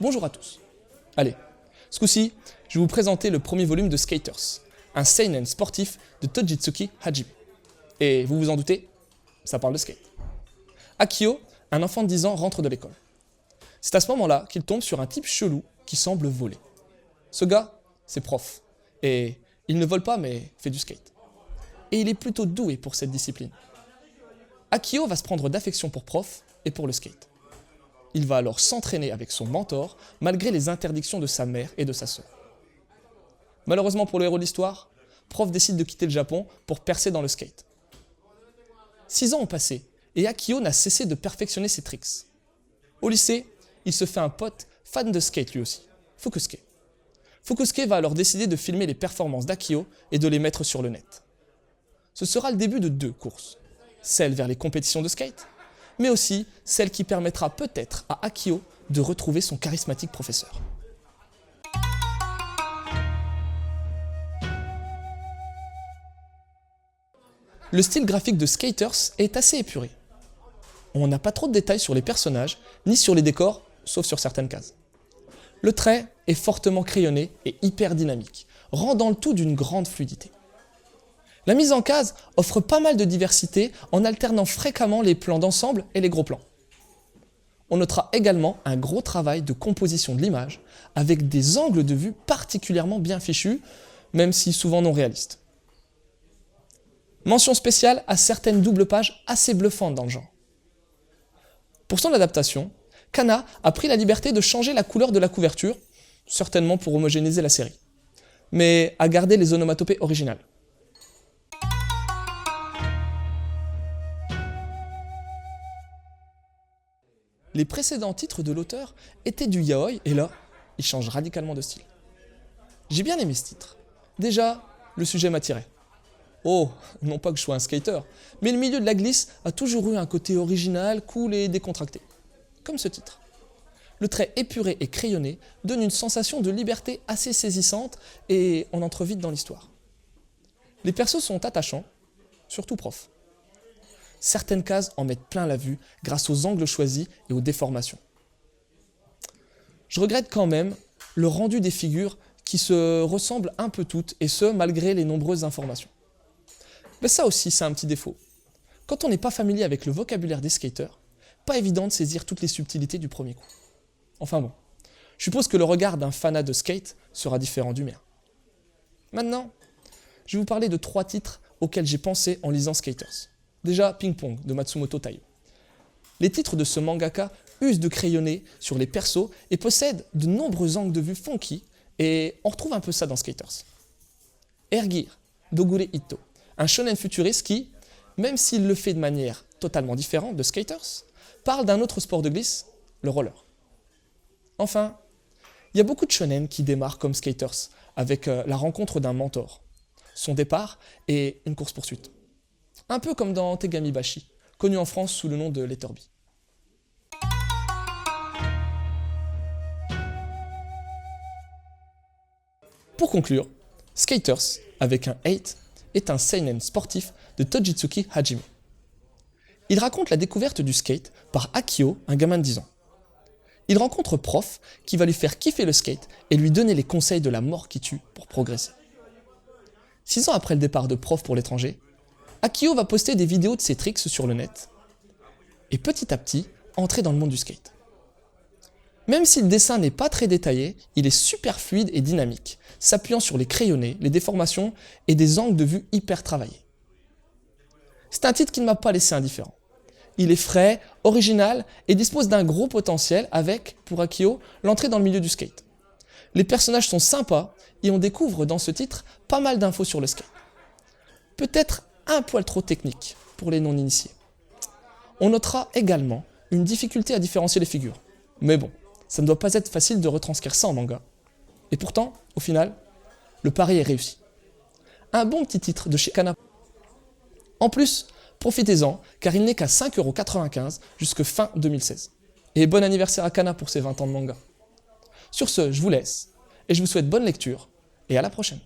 Bonjour à tous. Allez, ce coup-ci, je vais vous présenter le premier volume de Skaters, un seinen sportif de Tojitsuki Hajime. Et vous vous en doutez, ça parle de skate. Akio, un enfant de 10 ans, rentre de l'école. C'est à ce moment-là qu'il tombe sur un type chelou qui semble voler. Ce gars, c'est Prof. Et il ne vole pas, mais fait du skate. Et il est plutôt doué pour cette discipline. Akio va se prendre d'affection pour Prof et pour le skate. Il va alors s'entraîner avec son mentor, malgré les interdictions de sa mère et de sa sœur. Malheureusement pour le héros de l'histoire, Prof décide de quitter le Japon pour percer dans le skate. 6 ans ont passé, et Akio n'a cessé de perfectionner ses tricks. Au lycée, il se fait un pote fan de skate lui aussi, Fukusuke. Fukusuke va alors décider de filmer les performances d'Akio et de les mettre sur le net. Ce sera le début de 2 courses, celle vers les compétitions de skate, mais aussi celle qui permettra peut-être à Akio de retrouver son charismatique professeur. Le style graphique de Skaters est assez épuré. On n'a pas trop de détails sur les personnages, ni sur les décors, sauf sur certaines cases. Le trait est fortement crayonné et hyper dynamique, rendant le tout d'une grande fluidité. La mise en case offre pas mal de diversité en alternant fréquemment les plans d'ensemble et les gros plans. On notera également un gros travail de composition de l'image, avec des angles de vue particulièrement bien fichus, même si souvent non réalistes. Mention spéciale à certaines doubles pages assez bluffantes dans le genre. Pour son adaptation, Kana a pris la liberté de changer la couleur de la couverture, certainement pour homogénéiser la série, mais a gardé les onomatopées originales. Les précédents titres de l'auteur étaient du yaoi, et là, il change radicalement de style. J'ai bien aimé ce titre. Déjà, le sujet m'attirait. Oh, non pas que je sois un skater, mais le milieu de la glisse a toujours eu un côté original, cool et décontracté. Comme ce titre. Le trait épuré et crayonné donne une sensation de liberté assez saisissante et on entre vite dans l'histoire. Les persos sont attachants, surtout Prof. Certaines cases en mettent plein la vue grâce aux angles choisis et aux déformations. Je regrette quand même le rendu des figures qui se ressemblent un peu toutes, et ce, malgré les nombreuses informations. Mais ça aussi, c'est un petit défaut. Quand on n'est pas familier avec le vocabulaire des skaters, pas évident de saisir toutes les subtilités du premier coup. Enfin bon, je suppose que le regard d'un fanat de skate sera différent du mien. Maintenant, je vais vous parler de 3 titres auxquels j'ai pensé en lisant Skaters. Déjà, Ping Pong de Matsumoto Taiyo. Les titres de ce mangaka usent de crayonner sur les persos et possèdent de nombreux angles de vue funky, et on retrouve un peu ça dans Skaters. Air Gear d'Ogure Ito, un shonen futuriste qui, même s'il le fait de manière totalement différente de Skaters, parle d'un autre sport de glisse, le roller. Enfin, il y a beaucoup de shonen qui démarrent comme Skaters, avec la rencontre d'un mentor, son départ et une course-poursuite. Un peu comme dans Tegami Bashi, connu en France sous le nom de Letterby. Pour conclure, Skaters, avec un 8, est un seinen sportif de Tojitsuki Hajime. Il raconte la découverte du skate par Akio, un gamin de 10 ans. Il rencontre Prof qui va lui faire kiffer le skate et lui donner les conseils de la mort qui tue pour progresser. 6 ans après le départ de Prof pour l'étranger, Akio va poster des vidéos de ses tricks sur le net et petit à petit entrer dans le monde du skate. Même si le dessin n'est pas très détaillé, il est super fluide et dynamique, s'appuyant sur les crayonnés, les déformations et des angles de vue hyper travaillés. C'est un titre qui ne m'a pas laissé indifférent. Il est frais, original et dispose d'un gros potentiel avec, pour Akio, l'entrée dans le milieu du skate. Les personnages sont sympas et on découvre dans ce titre pas mal d'infos sur le skate. Peut-être un poil trop technique pour les non-initiés. On notera également une difficulté à différencier les figures. Mais bon, ça ne doit pas être facile de retranscrire ça en manga. Et pourtant, au final, le pari est réussi. Un bon petit titre de chez Kana. En plus, profitez-en, car il n'est qu'à 5,95 € jusque fin 2016. Et bon anniversaire à Kana pour ses 20 ans de manga. Sur ce, je vous laisse, et je vous souhaite bonne lecture, et à la prochaine.